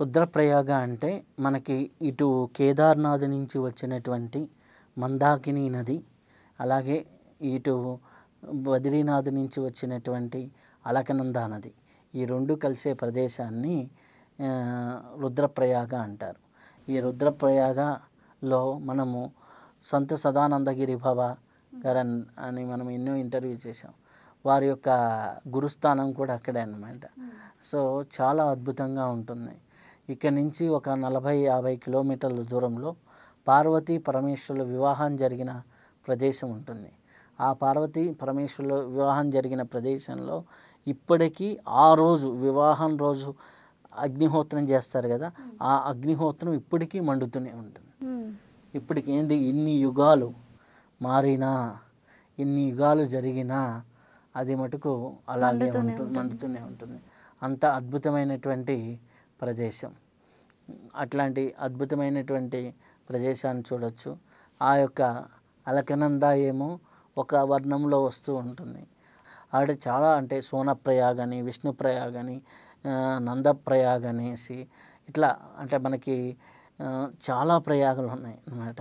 రుద్రప్రయాగ అంటే మనకి ఇటు కేదార్నాథ్ నుంచి వచ్చినటువంటి మందాకిని నది, అలాగే ఇటు బద్రీనాథ్ నుంచి వచ్చినటువంటి అలకనంద నది, ఈ రెండు కలిసే ప్రదేశాన్ని రుద్రప్రయాగ అంటారు. ఈ రుద్రప్రయాగలో మనము సంత సదానందగిరి బాబా గారు అని మనం ఎన్నో ఇంటర్వ్యూ చేసాం. వారి యొక్క గురుస్థానం కూడా అక్కడే అన్నమాట. సో చాలా అద్భుతంగా ఉంటుంది. ఇక్కడి నుంచి ఒక 40-50 కిలోమీటర్ల దూరంలో పార్వతీ పరమేశ్వరుల వివాహం జరిగిన ప్రదేశం ఉంటుంది. ఆ పార్వతీ పరమేశ్వరుల వివాహం జరిగిన ప్రదేశంలో ఇప్పటికీ ఆ రోజు వివాహం రోజు అగ్నిహోత్రం చేస్తారు కదా, ఆ అగ్నిహోత్రం ఇప్పటికీ మండుతూనే ఉంటుంది. ఇప్పటికి ఏంది, ఇన్ని యుగాలు మారినా, ఇన్ని యుగాలు జరిగినా అది మటుకు అలాగే మండుతూనే ఉంటుంది. అంత అద్భుతమైనటువంటి ప్రదేశం. అట్లాంటి అద్భుతమైనటువంటి ప్రదేశాన్ని చూడవచ్చు. ఆ యొక్క అలకనంద ఏమో ఒక వర్ణంలో వస్తూ ఉంటుంది. ఆడ చాలా అంటే సోనప్రయాగ అని, విష్ణుప్రయాగ అని, నందప్రయాగ అనేసి ఇట్లా అంటే మనకి చాలా ప్రయాగలు ఉన్నాయి అన్నమాట.